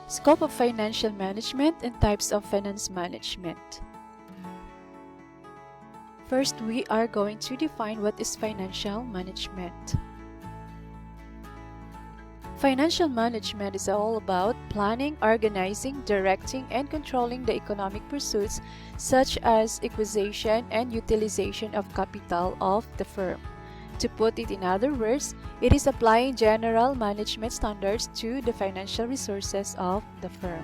Scope of financial management and types of finance management. First, we are going to define what is financial management. Financial management is all about planning, organizing, directing, and controlling the economic pursuits such as acquisition and utilization of capital of the firm. To put it in other words, it is applying general management standards to the financial resources of the firm.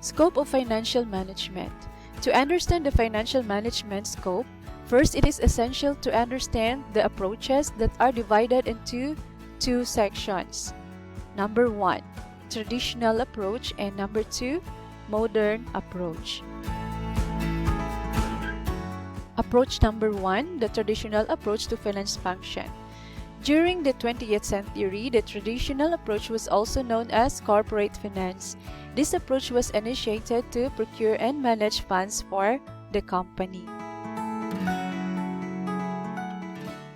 Scope of financial management. To understand the financial management scope, first, it is essential to understand the approaches that are divided into two sections. Number 1, traditional approach, and number 2, modern approach. Approach number 1, the traditional approach to finance function. During the 20th century, the traditional approach was also known as corporate finance. This approach was initiated to procure and manage funds for the company.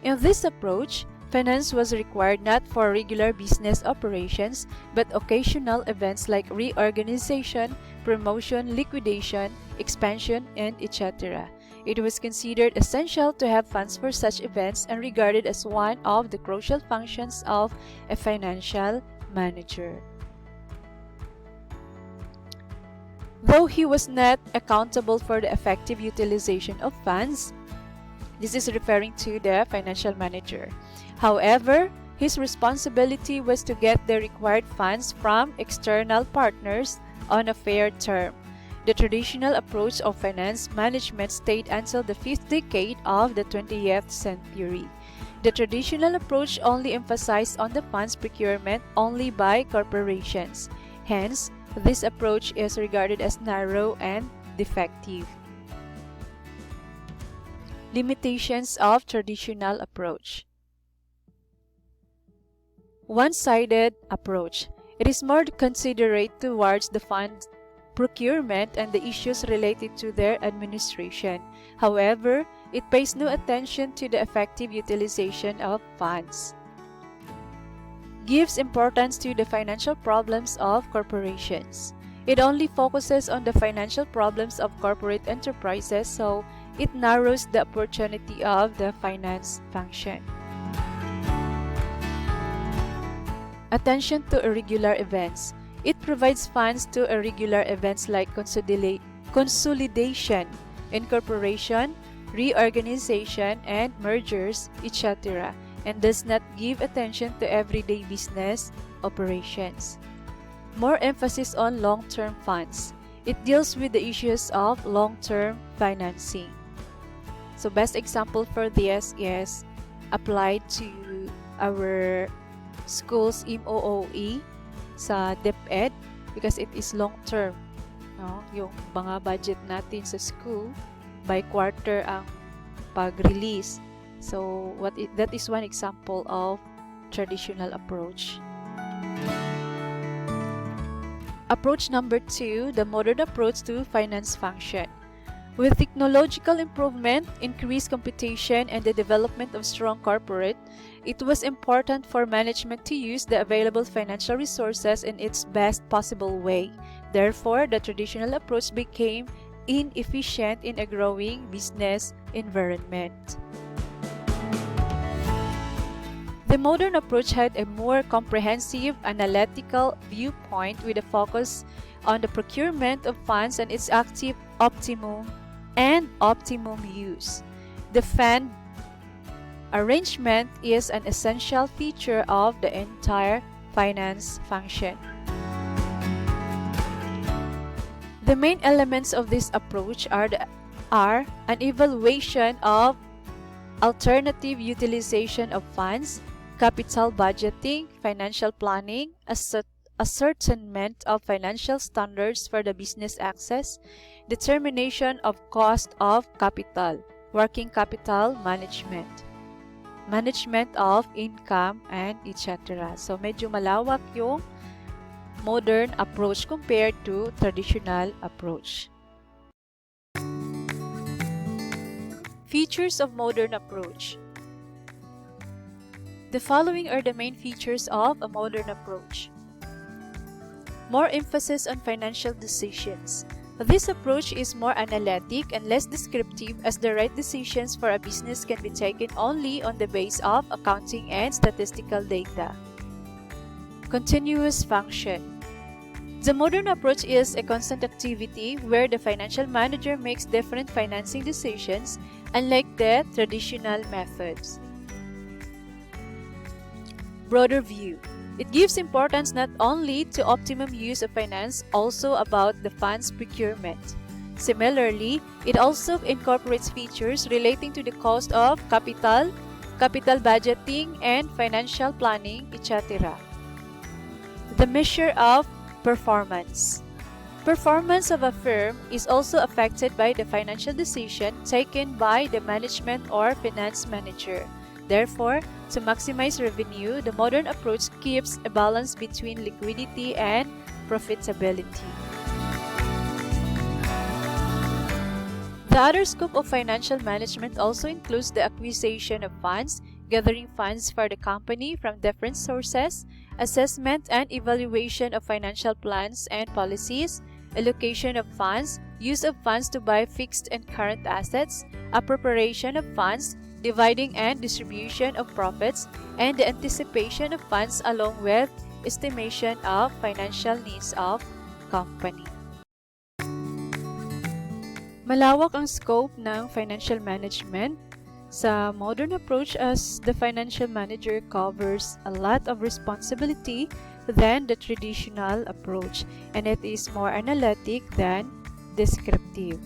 In this approach, finance was required not for regular business operations, but occasional events like reorganization, promotion, liquidation, expansion, and etc. It was considered essential to have funds for such events and regarded as one of the crucial functions of a financial manager. Though he was not accountable for the effective utilization of funds, this is referring to the financial manager. However, his responsibility was to get the required funds from external partners on a fair term. The traditional approach of finance management stayed until the 5th decade of the 20th century. The traditional approach only emphasized on the funds procurement only by corporations. Hence, this approach is regarded as narrow and defective. Limitations of traditional approach. One-sided approach. It is more considerate towards the fund procurement and the issues related to their administration. However, it pays no attention to the effective utilization of funds. Gives importance to the financial problems of corporations. It only focuses on the financial problems of corporate enterprises, so it narrows the opportunity of the finance function. Attention to irregular events. It provides funds to irregular events like consolidation, incorporation, reorganization, and mergers, etc., and does not give attention to everyday business operations. More emphasis on long-term funds. It deals with the issues of long-term financing. So best example for this is applied to our school's MOOE sa DepEd because it is long-term. No? Yung mga budget natin sa school, by quarter ang pag-release. So that is one example of traditional approach. Approach number 2, the modern approach to finance function. With technological improvement, increased computation, and the development of strong corporate, it was important for management to use the available financial resources in its best possible way. Therefore, the traditional approach became inefficient in a growing business environment. The modern approach had a more comprehensive analytical viewpoint with a focus on the procurement of funds and its active optimum use. The fund arrangement is an essential feature of the entire finance function. The main elements of this approach are an evaluation of alternative utilization of funds, capital budgeting, financial planning, ascertainment of financial standards for the business access, determination of cost of capital, working capital management, management of income, and etc. So medyo malawak yung modern approach compared to traditional approach. Features of modern approach. The following are the main features of a modern approach. More emphasis on financial decisions. This approach is more analytic and less descriptive, as the right decisions for a business can be taken only on the basis of accounting and statistical data. Continuous function. The modern approach is a constant activity where the financial manager makes different financing decisions, unlike the traditional methods. Broader view. It gives importance not only to optimum use of finance, also about the funds procurement. Similarly, it also incorporates features relating to the cost of capital budgeting, and financial planning, etc. The measure of performance. Performance of a firm is also affected by the financial decision taken by the management or finance manager. Therefore, to maximize revenue, the modern approach keeps a balance between liquidity and profitability. The other scope of financial management also includes the acquisition of funds, gathering funds for the company from different sources, assessment and evaluation of financial plans and policies, allocation of funds, use of funds to buy fixed and current assets, appropriation of funds, dividing and distribution of profits, and the anticipation of funds along with estimation of financial needs of company. Malawak ang scope ng financial management sa modern approach, as the financial manager covers a lot of responsibility than the traditional approach, and it is more analytic than descriptive.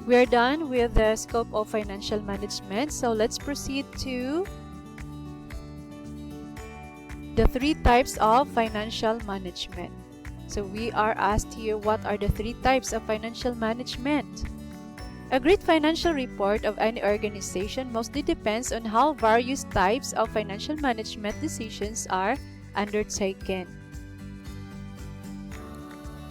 We are done with the scope of financial management, so let's proceed to the three types of financial management. So we are asked here, what are the three types of financial management? A great financial report of any organization mostly depends on how various types of financial management decisions are undertaken.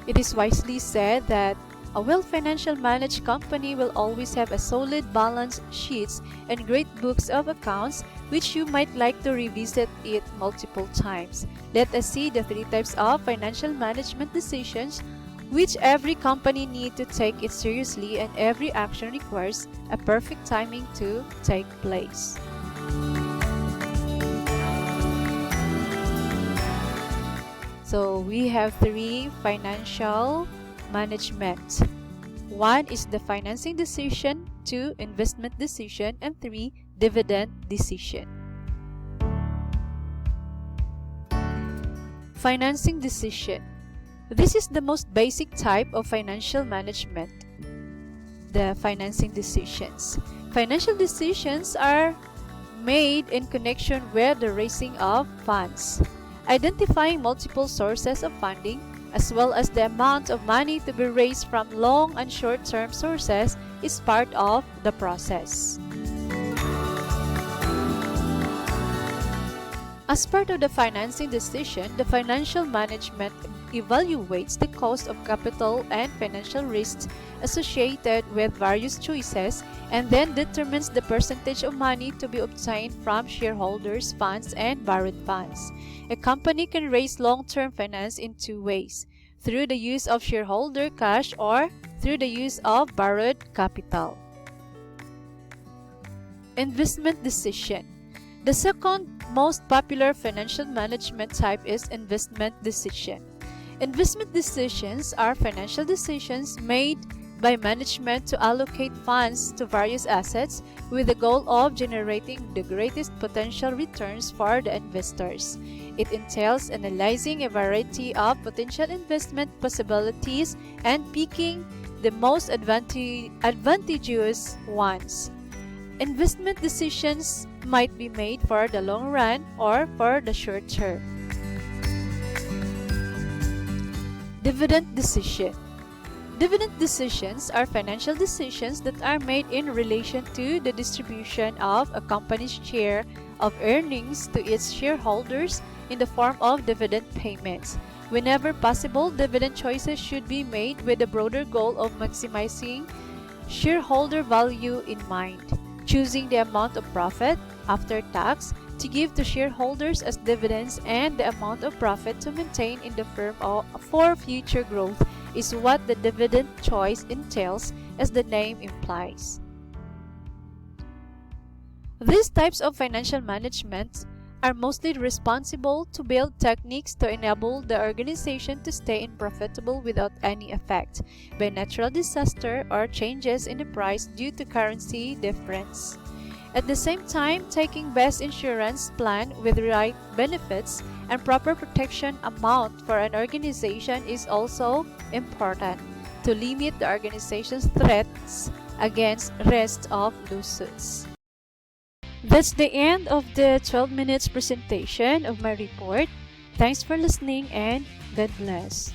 It is wisely said that a well-financial managed company will always have a solid balance sheets and great books of accounts, which you might like to revisit it multiple times. Let us see the three types of financial management decisions which every company needs to take it seriously, and every action requires a perfect timing to take place. So we have three financial management. 1 is the financing decision, 2 investment decision, and 3 dividend decision. Financing decision. This is the most basic type of financial management. The financing decisions. Financial decisions are made in connection with the raising of funds, identifying multiple sources of funding, as well as the amount of money to be raised from long and short-term sources is part of the process. As part of the financing decision, the financial management evaluates the cost of capital and financial risks associated with various choices, and then determines the percentage of money to be obtained from shareholders' funds and borrowed funds. A company can raise long-term finance in two ways: through the use of shareholder cash or through the use of borrowed capital. Investment decision. The second most popular financial management type is investment decision. Investment decisions are financial decisions made by management to allocate funds to various assets with the goal of generating the greatest potential returns for the investors. It entails analyzing a variety of potential investment possibilities and picking the most advantageous ones. Investment decisions might be made for the long run or for the short term. Dividend decision. Dividend decisions are financial decisions that are made in relation to the distribution of a company's share of earnings to its shareholders in the form of dividend payments. Whenever possible, dividend choices should be made with the broader goal of maximizing shareholder value in mind. Choosing the amount of profit, after tax to give to shareholders as dividends, and the amount of profit to maintain in the firm for future growth is what the dividend choice entails, as the name implies. These types of financial management are mostly responsible to build techniques to enable the organization to stay profitable without any effect by natural disaster or changes in the price due to currency difference. At the same time, taking best insurance plan with right benefits and proper protection amount for an organization is also important to limit the organization's threats against rest of lawsuits. That's the end of the 12 minutes presentation of my report. Thanks for listening and God bless.